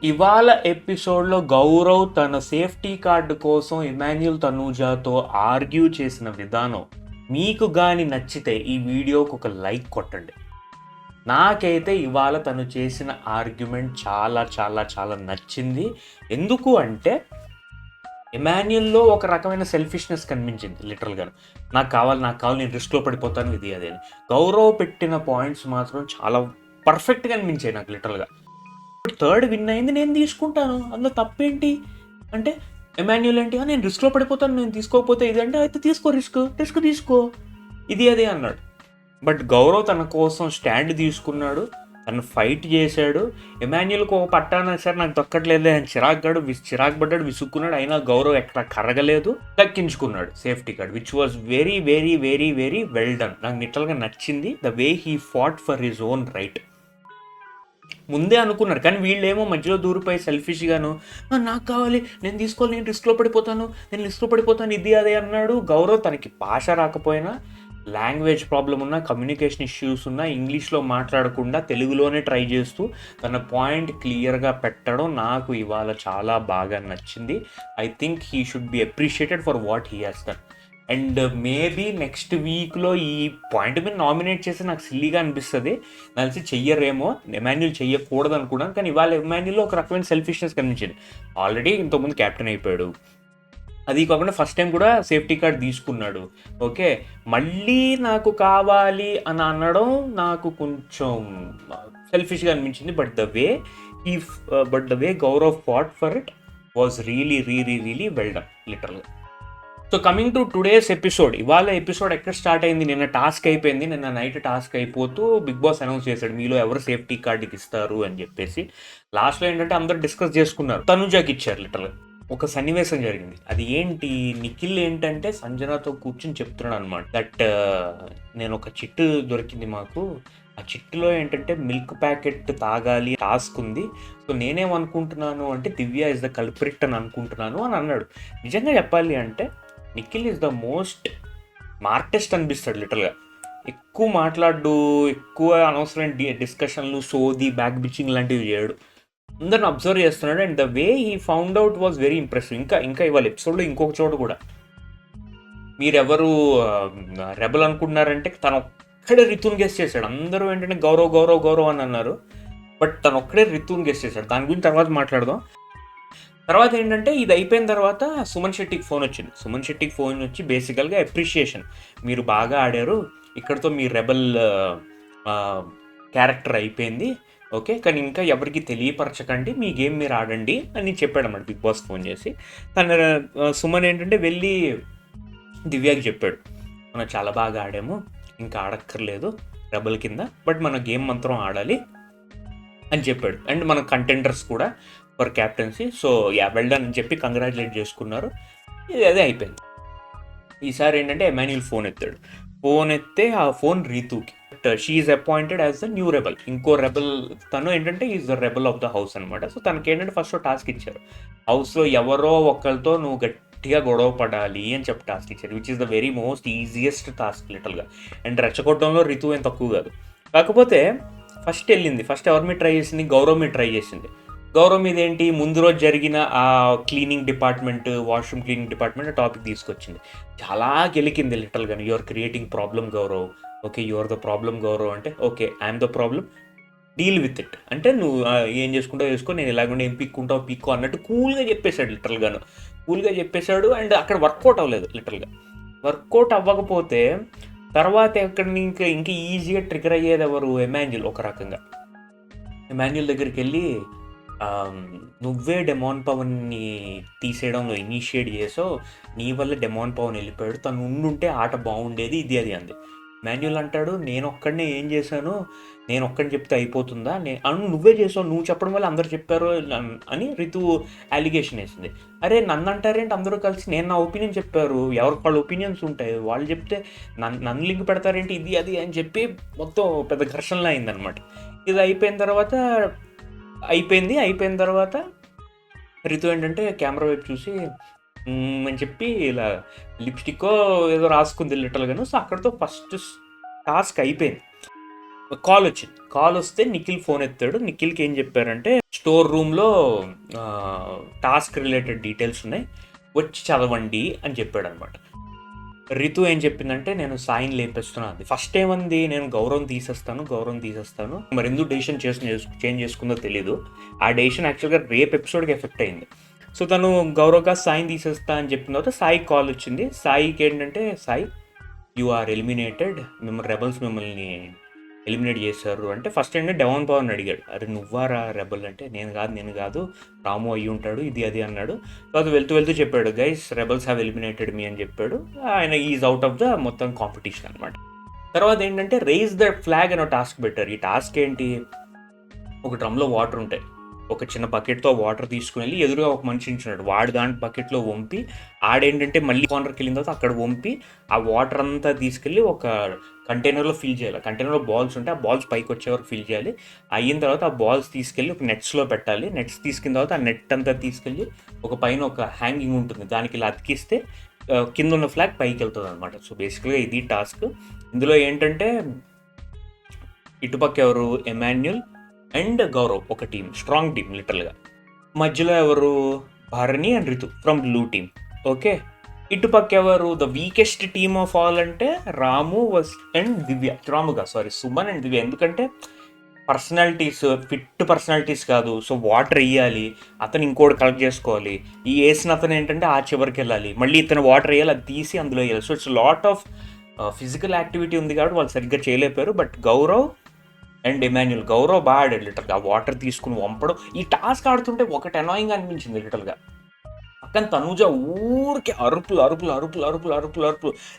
ఇవాళ ఎపిసోడ్లో గౌరవ్ తన సేఫ్టీ కార్డు కోసం ఇమాన్యుల్ తనూజాతో ఆర్గ్యూ చేసిన విధానం మీకు కానీ నచ్చితే ఈ వీడియోకి ఒక లైక్ కొట్టండి. నాకైతే ఇవాళ తను చేసిన ఆర్గ్యుమెంట్ చాలా చాలా చాలా నచ్చింది. ఎందుకు అంటే ఇమాన్యుల్లో ఒక రకమైన సెల్ఫిష్నెస్ కనిపించింది. లిటరల్గా నాకు కావాలి నేను రిస్క్లో పడిపోతాను ఇది అదే అని. గౌరవ్ పెట్టిన పాయింట్స్ మాత్రం చాలా పర్ఫెక్ట్గా అనిపించాయి నాకు లిటరల్గా. థర్డ్ విన్ అయింది, నేను తీసుకుంటాను, అందులో తప్పేంటి అంటే ఎమాన్యుల్ ఏంటి నేను రిస్క్లో పడిపోతాను, నేను తీసుకోకపోతే ఇది అంటే అయితే తీసుకో, రిస్క్ తీసుకో ఇది అదే అన్నాడు. బట్ గౌరవ్ తన కోసం స్టాండ్ తీసుకున్నాడు, తను ఫైట్ చేశాడు. ఎమాన్యుల్కి ఒక పట్టాన సరే నాకు దక్కట్లేదు అని చిరాకు పడ్డాడు, విసుక్కున్నాడు. అయినా గౌరవ్ ఎక్కడ కరగలేదు, దక్కించుకున్నాడు safety card, which was very very very very well done. నాకు లిటరల్గా నచ్చింది the way he fought for his own right. ముందే అనుకున్నారు కానీ వీళ్ళేమో మధ్యలో దూరిపోయి సెల్ఫిష్గాను నాకు కావాలి, నేను తీసుకోవాలి, నేను రిస్క్లో పడిపోతాను ఇది అదే అన్నాడు. గౌరవ్ తనకి భాష రాకపోయినా, లాంగ్వేజ్ ప్రాబ్లం ఉన్నా, కమ్యూనికేషన్ ఇష్యూస్ ఉన్నా, ఇంగ్లీష్లో మాట్లాడకుండా తెలుగులోనే ట్రై చేస్తూ తన పాయింట్ క్లియర్గా పెట్టడం నాకు ఇవాళ చాలా బాగా నచ్చింది. I think he should be appreciated for what he has done. And maybe next వీక్లో ఈ పాయింట్ మీద నామినేట్ చేస్తే నాకు సిల్లీగా అనిపిస్తుంది. నాకు చెయ్యరేమో, ఎమాన్యుల్ చెయ్యకూడదు అనుకున్నాను. కానీ ఇవాళ ఎమాన్యుల్లో ఒక రకమైన సెల్ఫిష్నెస్ కనిపించింది. ఆల్రెడీ ఇంతకుముందు క్యాప్టెన్ అయిపోయాడు, అది కాకుండా ఫస్ట్ టైం కూడా సేఫ్టీ కార్డ్ తీసుకున్నాడు. ఓకే, మళ్ళీ నాకు కావాలి అని అనడం నాకు కొంచెం సెల్ఫిష్గా అనిపించింది. But the way Gaurav fought for it was really really really well done లిటరల్గా. So coming to today's episode, ఇవాళ ఎపిసోడ్ ఎక్కడ స్టార్ట్ అయింది, నిన్న టాస్క్ అయిపోయింది. నిన్న నైట్ టాస్క్ అయిపోతూ బిగ్ బాస్ అనౌన్స్ చేశాడు మీలో ఎవరు సేఫ్టీ కార్డుకి ఇస్తారు అని చెప్పేసి. లాస్ట్లో ఏంటంటే అందరూ డిస్కస్ చేసుకున్నారు, తనుజాకి ఇచ్చారు లిటరల్గా. ఒక సన్నివేశం జరిగింది, అది ఏంటి, నిఖిల్ ఏంటంటే సంజనాతో కూర్చొని చెప్తున్నాడు అనమాట దట్ నేను ఒక చిట్టు దొరికింది మాకు, ఆ చిట్టులో ఏంటంటే మిల్క్ ప్యాకెట్ తాగాలి టాస్క్ ఉంది, సో నేనేమనుకుంటున్నాను అంటే దివ్య ఇస్ ద కల్ప్రిట్ అని అనుకుంటున్నాను అని అన్నాడు. నిజంగా చెప్పాలి అంటే Nikhil is the most smartest అనిపిస్తాడు లిటరల్గా. ఎక్కువ మాట్లాడు, ఎక్కువ అనవసరమైన డిస్కషన్లు, సోది, బ్యాక్ బిచ్చింగ్ లాంటివి చేయడు, అందరిని అబ్జర్వ్ చేస్తున్నాడు. And the way he found out was very impressive. ఇంకా ఇవాళ ఎపిసోడ్లో ఇంకొక చోటు కూడా మీరెవరు రెబల్ అనుకుంటున్నారంటే తను ఒక్కడే రితున్ గెస్ట్ చేశాడు. అందరూ ఏంటంటే గౌరవ్ అని అన్నారు, బట్ తను ఒక్కడే రితున్ గెస్ట్ చేశాడు. దాని గురించి తర్వాత మాట్లాడదాం. తర్వాత ఏంటంటే ఇది అయిపోయిన తర్వాత సుమన్ శెట్టికి ఫోన్ వచ్చి బేసికల్గా అప్రిషియేషన్, మీరు బాగా ఆడారు, ఇక్కడతో మీ రెబల్ క్యారెక్టర్ అయిపోయింది, ఓకే, కానీ ఇంకా ఎవరికి తెలియపరచకండి, మీ గేమ్ మీరు ఆడండి అని చెప్పాడు అన్నమాట బిగ్ బాస్ ఫోన్ చేసి. సుమన్ ఏంటంటే వెళ్ళి దివ్యాకి చెప్పాడు, మనం చాలా బాగా ఆడాము, ఇంకా ఆడక్కర్లేదు రెబల్ కింద, బట్ మన గేమ్ మంత్రం ఆడాలి అని చెప్పాడు. అండ్ మన కంటెండర్స్ కూడా for captaincy, so well done అని చెప్పి కంగ్రాచులేట్ చేసుకున్నారు. ఇది అదే అయిపోయింది. ఈసారి ఏంటంటే ఎమాన్యుల్ ఫోన్ ఎత్తే ఆ ఫోన్ రీతూకి, she is appointed as the new rebel. ఇంకో రెబల్ తను ఏంటంటే is the rebel of the house అనమాట. సో తనకి ఏంటంటే ఫస్ట్ టాస్క్ ఇచ్చారు, హౌస్లో ఎవరో ఒకరితో నువ్వు గట్టిగా గొడవ పడాలి అని చెప్పి టాస్క్ ఇచ్చారు, which is the very most easiest task లిటల్గా. అండ్ రెచ్చగొట్టడంలో రితు ఏం తక్కువ కాదు. కాకపోతే ఫస్ట్ ఎవరి మీద ట్రై చేసింది, గౌరవ్ మీద ట్రై చేసింది. గౌరవ్ మీద ఏంటి, ముందు రోజు జరిగిన ఆ cleaning department, washroom cleaning department topic తీసుకొచ్చింది. చాలా గెలికింది లిటరల్గా. You are creating problem Gaurav, okay you are the problem Gaurav అంటే okay I'm the problem, deal with it అంటే నువ్వు ఏం చేసుకుంటావు చేసుకో, నేను ఇలాగుండే ఏం పిక్కు అన్నట్టు కూల్గా చెప్పేశాడు. అండ్ అక్కడ వర్కౌట్ అవ్వలేదు లిటరల్గా. వర్కౌట్ అవ్వకపోతే తర్వాత ఎక్కడ ఇంకా ఈజీగా ట్రిగర్ అయ్యేది ఎవరు, ఎమాన్యుల్. ఒక రకంగా ఎమాన్యుల్ దగ్గరికి వెళ్ళి నువ్వే డెమాన్ పవన్ని తీసేయడంలో ఇనిషియేట్ చేసావు, నీ వల్ల డెమాన్ పవన్ వెళ్ళిపోయాడు, తను ఉండుంటే ఆట బాగుండేది ఇది అది అంది. మాన్యుల్ అంటాడు, నేను ఒక్కడినే ఏం చేశాను, నేను ఒక్కడిని చెప్తే అయిపోతుందా, నువ్వే చేసావు, నువ్వు చెప్పడం వల్ల అందరు చెప్పారు అని రితు అలిగేషన్ వేసింది. అరే నన్ను అంటారేంటి, అందరూ కలిసి నేను నా ఒపీనియన్ చెప్పారు, ఎవరికి వాళ్ళ ఒపీనియన్స్ ఉంటాయి, వాళ్ళు చెప్తే నన్ను లింక్ పెడతారేంటి ఇది అది అని చెప్పి మొత్తం పెద్ద ఘర్షణలో అయిందనమాట. ఇది అయిపోయిన తర్వాత రితు ఏంటంటే కెమెరా వైపు చూసి అని చెప్పి ఇలా లిప్స్టిక్కో ఏదో రాసుకుంది లిటరల్గాను. సో అక్కడితో ఫస్ట్ టాస్క్ అయిపోయింది. కాల్ వచ్చింది. కాల్ వస్తే నిఖిల్ ఫోన్ ఎత్తాడు. నిఖిల్కి ఏం చెప్పారంటే స్టోర్ రూమ్లో టాస్క్ రిలేటెడ్ డీటెయిల్స్ ఉన్నాయి, వచ్చి చదవండి అని చెప్పాడు అనమాట. రితు ఏం చెప్పిందంటే నేను సాయిని లేపేస్తున్నా అది. ఫస్ట్ ఏమంది, నేను గౌరవం తీసేస్తాను. మరి ఎందుకు డెసిషన్ చేంజ్ చేసుకుందో తెలీదు. ఆ డెసిషన్ యాక్చువల్గా రేపు ఎపిసోడ్కి ఎఫెక్ట్ అయింది. సో తను గౌరవ్గా సాయిని తీసేస్తా అని చెప్పిన తర్వాత సాయికి కాల్ వచ్చింది. సాయికి ఏంటంటే, Sai you are eliminated, rebels మిమ్మల్ని ఎలిమినేట్ చేశారు అంటే ఫస్ట్ ఏంటంటే డెవాన్ పవన్ అడిగాడు, అరే నువ్వారా రెబల్ అంటే, నేను కాదు రాము అయ్యి ఉంటాడు ఇది అది అన్నాడు. తర్వాత వెళ్తూ చెప్పాడు, గైస్ రెబల్స్ హ్యావ్ ఎలిమినేటెడ్ మీ అని చెప్పాడు. ఆయన ఈజ్ అవుట్ ఆఫ్ ద మొత్తం కాంపిటీషన్ అనమాట. తర్వాత ఏంటంటే రైజ్ ద ఫ్లాగ్ అనే టాస్క్ పెట్టారు. ఈ టాస్క్ ఏంటి, ఒక డ్రమ్లో వాటర్ ఉంటాయి, ఒక చిన్న బకెట్తో వాటర్ తీసుకుని వెళ్ళి ఎదురుగా ఒక మనిషి ఉంటున్నాడు, వాడు దాంట్లో బకెట్లో వంపి ఆడేంటంటే మళ్ళీ కార్నర్కి వెళ్ళిన తర్వాత అక్కడ వంపి ఆ వాటర్ అంతా తీసుకెళ్ళి ఒక కంటైనర్లో ఫిల్ చేయాలి. కంటైనర్లో బాల్స్ ఉంటే ఆ బాల్స్ పైకి వచ్చే వరకు ఫిల్ చేయాలి. అయిన తర్వాత ఆ బాల్స్ తీసుకెళ్ళి ఒక నెట్స్లో పెట్టాలి. నెట్స్ తీసుకున్న తర్వాత ఆ నెట్ అంతా తీసుకెళ్ళి ఒక పైన ఒక హ్యాంగింగ్ ఉంటుంది, దానికి ఇలా అతికిస్తే కింద ఉన్న ఫ్లాగ్ పైకి వెళ్తుంది అనమాట. సో బేసిక్గా ఇది టాస్క్. ఇందులో ఏంటంటే ఇటుపక్క ఎవరు, ఎమాన్యుల్ అండ్ గౌరవ్ ఒక టీం, స్ట్రాంగ్ టీం లిటరల్గా. మధ్యలో ఎవరు, Bharani and Ritu from blue team. Okay, ఇటుపక్క ఎవరు, the weakest team of all అంటే రాము అండ్ దివ్య, సుమన్ అండ్ దివ్య. ఎందుకంటే పర్సనాలిటీస్, ఫిట్ పర్సనాలిటీస్ కాదు. సో వాటర్ వేయాలి, అతను ఇంకోటి కలెక్ట్ చేసుకోవాలి, ఈ వేసిన అతను ఏంటంటే ఆ చివరికి వెళ్ళాలి, మళ్ళీ ఇతను వాటర్ వేయాలి, అది తీసి అందులో వేయాలి. So it's lot of physical activity ఉంది కాబట్టి వాళ్ళు సరిగ్గా చేయలేపారు. But Gaurav and Emmanuel, Gaurav బాగా ఆడాడు లిటర్గా, వాటర్ తీసుకుని వంపడం. ఈ టాస్క్ ఆడుతుంటే ఒకటి అనాయింగ్ అనిపించింది లిటర్గా. పక్కన తనూజ ఊరికే అరుపులు,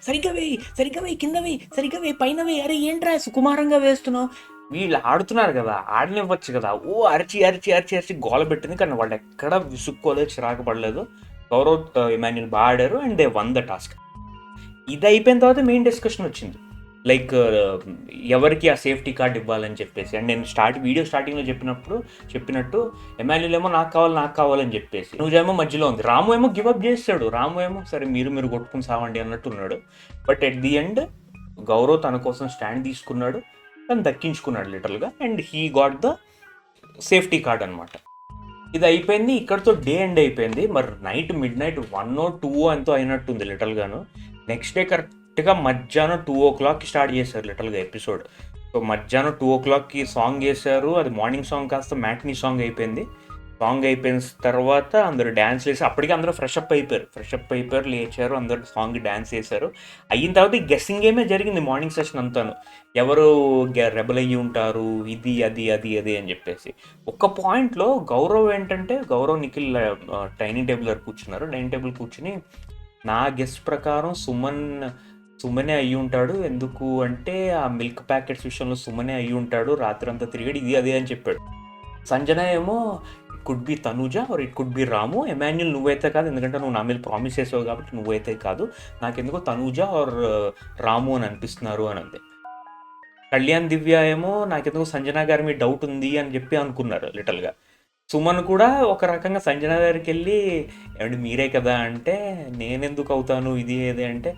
సరిగ్గా వేయి, కింద వేయి, సరిగ్గా వేయి, పైన వేయి, అరే ఏంట్రా సుకుమారంగా వేస్తున్నావు. వీళ్ళు ఆడుతున్నారు కదా, ఆడనివ్వచ్చు కదా, అరిచి గోల పెట్టింది. కానీ వాళ్ళు ఎక్కడ విసుక్కోలేదు, చిరాకు పడలేదు. గౌరవ్ ఎమాన్యుల్ బాగా ఆడారు and they one the task. ఇది అయిపోయిన తర్వాత మెయిన్ డిస్కషన్ వచ్చింది, లైక్ ఎవరికి ఆ సేఫ్టీ కార్డ్ ఇవ్వాలని చెప్పేసి. అండ్ నేను వీడియో స్టార్టింగ్లో చెప్పినట్టు ఎమ్మెల్యేలు ఏమో నాకు కావాలని చెప్పేసి, నువ్వేమో మధ్యలో ఉంది, రాము ఏమో గివప్ చేస్తాడు. రాము ఏమో సరే మీరు కొట్టుకుని సావండి అన్నట్టు ఉన్నాడు. But at the end Gaurav తన కోసం స్టాండ్ తీసుకున్నాడు, తను దక్కించుకున్నాడు లిటరల్గా, and he got the safety card అనమాట. ఇది అయిపోయింది, ఇక్కడితో డే ఎండ్ అయిపోయింది. మరి మిడ్ నైట్ 1 or 2 ఎంతో అయినట్టుంది లిటరల్గాను. నెక్స్ట్ డే కరెక్ట్గా మధ్యాహ్నం 2 o'clock స్టార్ట్ చేశారు లిటరల్గా ఎపిసోడ్. సో మధ్యాహ్నం 2 o'clock సాంగ్ చేశారు. అది మార్నింగ్ సాంగ్ కాస్త మ్యాట్నీ సాంగ్ అయిపోయింది. సాంగ్ అయిపోయిన తర్వాత అందరూ డ్యాన్స్ చేసి, అప్పటికి అందరూ ఫ్రెష్ అప్ అయిపోయారు, లేచారు, అందరూ సాంగ్ డ్యాన్స్ చేశారు. అయిన తర్వాత ఈ గెస్సింగ్ గేమే జరిగింది మార్నింగ్ సెషన్ అంతాను. ఎవరు రెబల్ అయ్యి ఉంటారు, ఇది అది అని చెప్పేసి. ఒక్క పాయింట్లో గౌరవ్ నిఖిల్ డైనింగ్ టేబుల్ దగ్గర కూర్చున్నారు. డైనింగ్ టేబుల్ కూర్చుని, నా గెస్ట్ ప్రకారం సుమనే అయ్యి ఉంటాడు, ఎందుకు అంటే ఆ మిల్క్ ప్యాకెట్స్ విషయంలో సుమనే అయ్యి ఉంటాడు, రాత్రి అంతా తిరిగాడు, ఇది అదే అని చెప్పాడు. సంజన ఏమో it could be Tanuja or it could be Ramu, Emmanuel నువ్వైతే కాదు, ఎందుకంటే నువ్వు నా మీద ప్రామిస్ చేసావు కాబట్టి నువ్వైతే కాదు, నాకెందుకో తనూజ ఆర్ రాము అని అనిపిస్తున్నారు అని అంతే. కళ్యాణ్ దివ్య ఏమో నాకెందుకో సంజన గారి మీద డౌట్ ఉంది అని చెప్పి అనుకున్నారు లిటల్గా. సుమన్ కూడా ఒక రకంగా సంజన గారికి వెళ్ళి, ఏమంటే మీరే కదా అంటే, నేనెందుకు అవుతాను ఇది ఏది అంటే,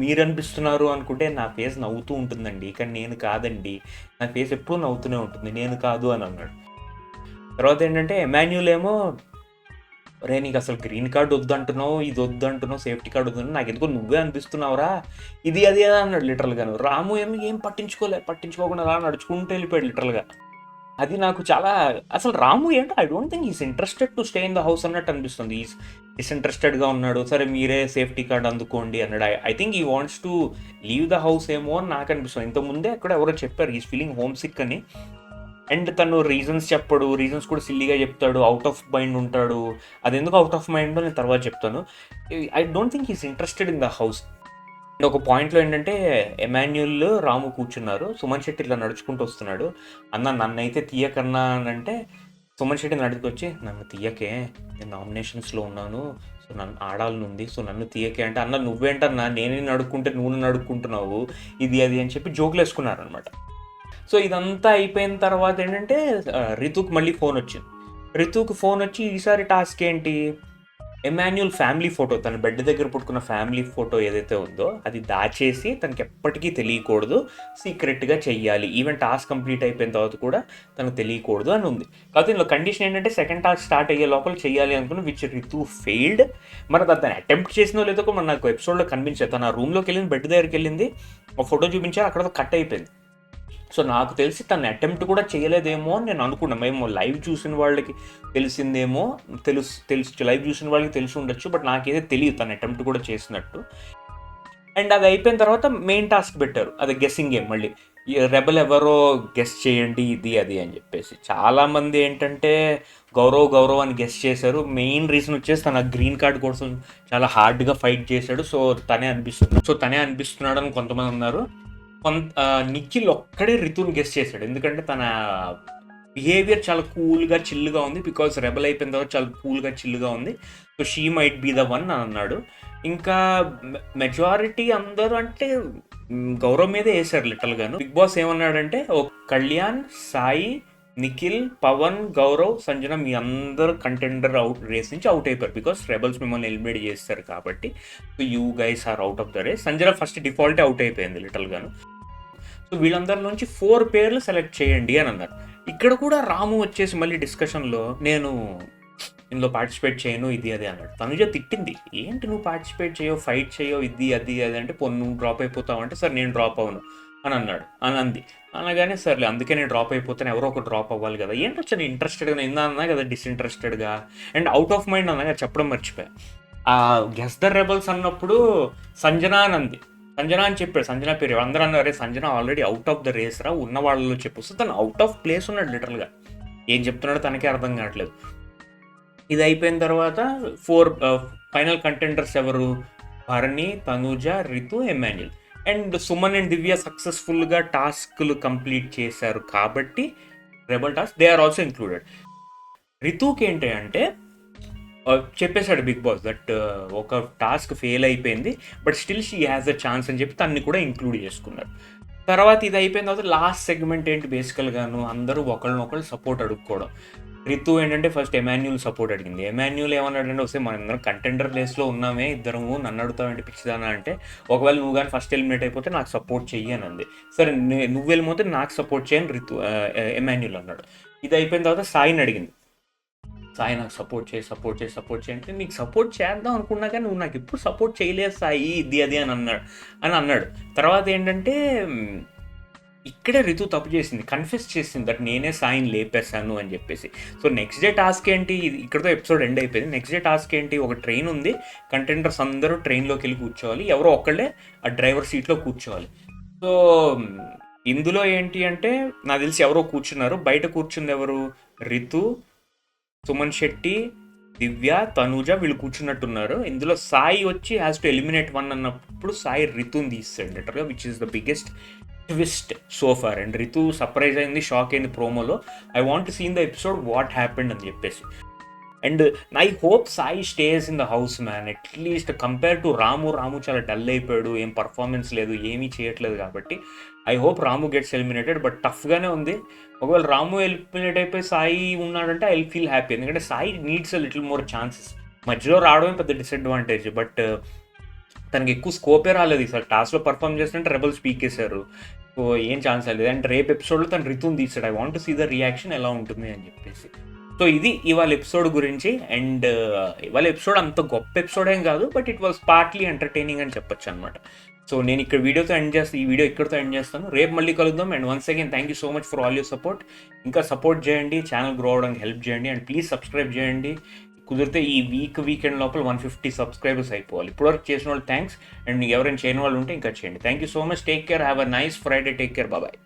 మీరు అనిపిస్తున్నారు అనుకుంటే నా ఫేస్ నవ్వుతూ ఉంటుందండి, కానీ నేను కాదండి, నా ఫేస్ ఎప్పుడూ నవ్వుతూనే ఉంటుంది, నేను కాదు అని అన్నాడు. తర్వాత ఏంటంటే ఎమాన్యుల్ ఏమో, రే నీకు అసలు గ్రీన్ కార్డ్ వద్దంటున్నావు, ఇది వద్దంటున్నావు, సేఫ్టీ కార్డ్ వద్దంటున్నావు, నాకు ఎందుకో నువ్వే అనిపిస్తున్నావురా, ఇది అది అన్నాడు లిటరల్గాను. రాము ఏం పట్టించుకోకుండా అలా నడుచుకుంటూ వెళ్ళిపోయాడు లిటరల్గా. అది నాకు చాలా, అసలు రాము ఏంటో I don't think is interested to stay in the house అన్నట్టు అనిపిస్తుంది. ఈస్ ఇంట్రెస్టెడ్గా ఉన్నాడు, సరే మీరే సేఫ్టీ కార్డ్ అందుకోండి అన్నాడు. ఐ థింక్ ఈ wants to leave the house ఏమో అని నాకు అనిపిస్తుంది. ఇంతకుముందే అక్కడ ఎవరో చెప్పారు ఈస్ ఫీలింగ్ హోమ్ సిక్ అని. అండ్ తను రీజన్స్ కూడా సిల్లీగా చెప్తాడు, అవుట్ ఆఫ్ మైండ్ ఉంటాడు. అది ఎందుకు అవుట్ ఆఫ్ మైండ్ నేను తర్వాత చెప్తాను. I don't think is interested in the house. And ఒక పాయింట్లో ఏంటంటే ఎమాన్యుల్ రాము కూర్చున్నారు, సుమన్ శెట్టి ఇట్లా నడుచుకుంటూ వస్తున్నాడు. అన్న నన్నైతే తీయకన్నా అని అంటే, సుమన్ శెట్టి నడుచుకొచ్చి, నన్ను తీయకే, నేను నామినేషన్స్లో ఉన్నాను, సో నన్ను ఆడాలని ఉంది, సో నన్ను తీయకే అంటే, అన్న నువ్వేంటన్నా నేనే నడుక్కుంటే నువ్వు నడుక్కుంటున్నావు, ఇది అది అని చెప్పి జోకులు వేసుకున్నారు అనమాట. సో ఇదంతా అయిపోయిన తర్వాత ఏంటంటే రితుకు మళ్ళీ ఫోన్ వచ్చింది. రితుకు ఫోన్ వచ్చి, ఈసారి టాస్క్ ఏంటి, ఎమాన్యుల్ ఫ్యామిలీ ఫోటో, తన బెడ్ దగ్గర పుట్టుకున్న ఫ్యామిలీ ఫోటో ఏదైతే ఉందో అది దాచేసి తనకి ఎప్పటికీ తెలియకూడదు, సీక్రెట్గా చెయ్యాలి, ఈవెన్ టాస్క్ కంప్లీట్ అయిపోయిన తర్వాత కూడా తనకు తెలియకూడదు అని ఉంది. కాకపోతే ఇందులో కండిషన్ ఏంటంటే సెకండ్ టాస్క్ స్టార్ట్ అయ్యే లోపల చెయ్యాలి అనుకున్న విచ్ రితు ఫెయిల్డ్. మరి తను అటెంప్ట్ చేసినో లేదో కూడా నాకు ఎపిసోడ్లో కనిపించదు. తను ఆ రూమ్లోకి వెళ్ళింది, బెడ్ దగ్గరికి వెళ్ళింది, ఒక ఫోటో చూపించారు, అక్కడ కట్ అయిపోయింది. సో నాకు తెలిసి తను అటెంప్ట్ కూడా చేయలేదేమో అని నేను అనుకున్నాను. మేము లైవ్ చూసిన వాళ్ళకి తెలిసిందేమో, తెలుసు లైవ్ చూసిన వాళ్ళకి తెలిసి ఉండొచ్చు, బట్ నాకైతే తెలియదు తను అటెంప్ట్ కూడా చేసినట్టు. అండ్ అది అయిపోయిన తర్వాత మెయిన్ టాస్క్ పెట్టారు, అది గెస్సింగ్ గేమ్. మళ్ళీ రెబల్ ఎవరో గెస్ చేయండి ఇది అది అని చెప్పేసి చాలామంది ఏంటంటే గౌరవ్ అని గెస్ చేశారు. మెయిన్ రీజన్ వచ్చేసి తన గ్రీన్ కార్డ్ కోసం చాలా హార్డ్గా ఫైట్ చేశాడు, సో తనే అనిపిస్తున్నాడు అని కొంతమంది ఉన్నారు. నిఖిల్ ఒక్కడే రితుని గెస్ చేశాడు, ఎందుకంటే తన బిహేవియర్ చాలా కూల్గా చిల్లుగా ఉంది, బికాస్ రెబల్ అయిపోయిన తర్వాత చాలా కూల్గా చిల్లుగా ఉంది, so she might be the one అని అన్నాడు. ఇంకా మెజారిటీ అందరూ అంటే గౌరవ్ మీదే వేశారు లిటల్గాను. బిగ్ బాస్ ఏమన్నాడంటే కళ్యాణ్, సాయి, నిఖిల్, పవన్, గౌరవ్, సంజన మీ అందరూ కంటెండర్ రేస్ నుంచి అవుట్ అయిపోయారు, బికాస్ రెబల్స్ మిమ్మల్ని ఎలిమినేట్ చేస్తారు కాబట్టి, so you guys are out of the race. Sanjana first డిఫాల్టే అవుట్ అయిపోయింది లిటల్గాను. సో వీళ్ళందరి నుంచి 4 పేర్లు సెలెక్ట్ చేయండి అని అన్నారు. ఇక్కడ కూడా రాము వచ్చేసి మళ్ళీ డిస్కషన్లో నేను ఇందులో పార్టిసిపేట్ చేయను ఇది అది అన్నాడు. తనుజ తిట్టింది, ఏంటి నువ్వు పార్టిసిపేట్ చేయవు, ఫైట్ చేయవు, ఇది అది అంటే నువ్వు డ్రాప్ అయిపోతావు అంటే, సార్ నేను డ్రాప్ అవును అని అన్నాడు. అని అంది, అనగానే సర్లే అందుకే నేను డ్రాప్ అయిపోతాను, ఎవరో ఒక డ్రాప్ అవ్వాలి కదా, ఏంటి వచ్చాను ఇంట్రెస్టెడ్గా ఇందా అన్నా కదా డిస్ఇంట్రెస్టెడ్గా అండ్ అవుట్ ఆఫ్ మైండ్ అన్నా కదా చెప్పడం మర్చిపోయా. ఆ గెస్ ద రెబల్స్ అన్నప్పుడు సంజన అని అంది, సంజన అని చెప్పాడు, సంజన పేరు అందరూ అన్నారు, అరే Sanjana already out of the race రా, ఉన్న వాళ్ళలో చెప్పు. సో తను అవుట్ ఆఫ్ ప్లేస్ ఉన్నాడు లిటరల్గా, ఏం చెప్తున్నాడో తనకే అర్థం కావట్లేదు. ఇది అయిపోయిన తర్వాత 4 ఫైనల్ కంటెండర్స్ ఎవరు, Bharani, Tanuja, Ritu, Emmanuel. And Suman and Divya సక్సెస్ఫుల్గా టాస్క్లు కంప్లీట్ చేశారు కాబట్టి rebel task they are also included. రితుకి ఏంటి అంటే చెప్పేశాడు బిగ్ బాస్ దట్ ఒక టాస్క్ ఫెయిల్ అయిపోయింది, but still she has a chance అని చెప్పి తన్ని కూడా ఇంక్లూడ్ చేసుకున్నారు. తర్వాత ఇది అయిపోయిన తర్వాత లాస్ట్ సెగ్మెంట్ ఏంటి, బేసికల్గాను అందరూ ఒకళ్ళనొకళ్ళు సపోర్ట్ అడుక్కోవడం. రితు ఏంటంటే ఫస్ట్ ఎమాన్యుల్ సపోర్ట్ అడిగింది. ఎమాన్యుల్ ఏమన్నాడంటే, వస్తే మనం అందరం కంటెండర్ ప్లేస్లో ఉన్నామే ఇద్దరము, నన్ను అడుగుతావంటే పిచ్చిదానా అంటే, ఒకవేళ నువ్వు కానీ ఫస్ట్ ఎలిమినేట్ అయిపోతే నాకు సపోర్ట్ చెయ్యి అని అంది. సరే నువ్వు వెళ్ళిపోతే నాకు సపోర్ట్ చేయని ఎమాన్యుల్ అన్నాడు. ఇది అయిపోయిన తర్వాత సాయిని అడిగింది, సాయి నాకు సపోర్ట్ చేయి అంటే, నీకు సపోర్ట్ చేద్దాం అనుకున్నా కానీ నువ్వు నాకు ఎప్పుడు సపోర్ట్ చేయలేదు సాయి ఇది అది అని అన్నాడు. తర్వాత ఏంటంటే ఇక్కడే రితు తప్పు చేసింది, కన్ఫెస్ చేసింది దట్ నేనే సాయిని లేపేశాను అని చెప్పేసి. సో నెక్స్ట్ డే టాస్క్ ఏంటి, ఇక్కడతో ఎపిసోడ్ ఎండ్ అయిపోయింది. నెక్స్ట్ డే టాస్క్ ఏంటి, ఒక ట్రైన్ ఉంది, కంటెండర్స్ అందరూ ట్రైన్లోకి వెళ్ళి కూర్చోవాలి, ఎవరో ఒక్కళ్ళే ఆ డ్రైవర్ సీట్లో కూర్చోవాలి. సో ఇందులో ఏంటి అంటే నాకు తెలిసి ఎవరో కూర్చున్నారు, బయట కూర్చుంది ఎవరు, రితు, సుమన్ శెట్టి, దివ్య, తనూజ వీళ్ళు కూర్చున్నట్టున్నారు. ఇందులో సాయి వచ్చి హ్యాస్ టు ఎలిమినేట్ 1 అన్నప్పుడు సాయి రితుని తీస్తాడు లిటరల్గా, which is the biggest twist so far. And Ritu surprise అయింది, షాక్ అయింది ప్రోమోలో, I want to see in the episode what happened అని చెప్పేసి. And I hope Sai stays in the house man, at least compare to Ramu చాలా డల్ అయిపోయాడు, ఏం performance లేదు, ఏమీ చేయట్లేదు, కాబట్టి I hope Ramu gets eliminated. But టఫ్గానే ఉంది. ఒకవేళ రాము ఎలిమినేట్ అయిపోయి సాయి ఉన్నాడంటే ఐ ఫీల్ హ్యాపీ, ఎందుకంటే Sai needs a little more chances. మధ్యలో రావడమే పెద్ద డిసడ్వాంటేజ్, బట్ తనకి ఎక్కువ స్కోపే రాలేదు ఈసారి. టాస్క్లో పర్ఫామ్ చేస్తుంటే రెబల్స్ పీకేశారు, సో ఏం ఛాన్స్ లేదు. అండ్ రేపు ఎపిసోడ్లో తను రితుని తీసాడు, I want to see the reaction ఎలా ఉంటుంది అని చెప్పేసి. సో ఇది ఇవాళ ఎపిసోడ్ గురించి. అండ్ ఇవాళ ఎపిసోడ్ అంత గొప్ప ఎపిసోడ్ ఏం కాదు, but it was partly entertaining అని చెప్పొచ్చు అనమాట. సో నేను ఇక్కడ ఈ వీడియో ఇక్కడితో ఎండ్ చేస్తాను. రేపు మళ్ళీ కలుద్దాం. And once again thank you so much for all your support. ఇంకా సపోర్ట్ చేయండి, ఛానల్ గ్రో అవడానికి హెల్ప్ చేయండి, అండ్ ప్లీజ్ సబ్స్క్రైబ్ చేయండి. కుదిరితే ఈ వీకెండ్ లోపల 150 సబ్స్క్రైబర్స్ అయిపోవాలి. ఇప్పటివరకు చేసిన వాళ్ళు థ్యాంక్స్, అండ్ ఎవరైనా చేయని వాళ్ళు ఉంటే ఇంకా చేయండి. Thank you so much, take care, have a nice Friday, take care, bye.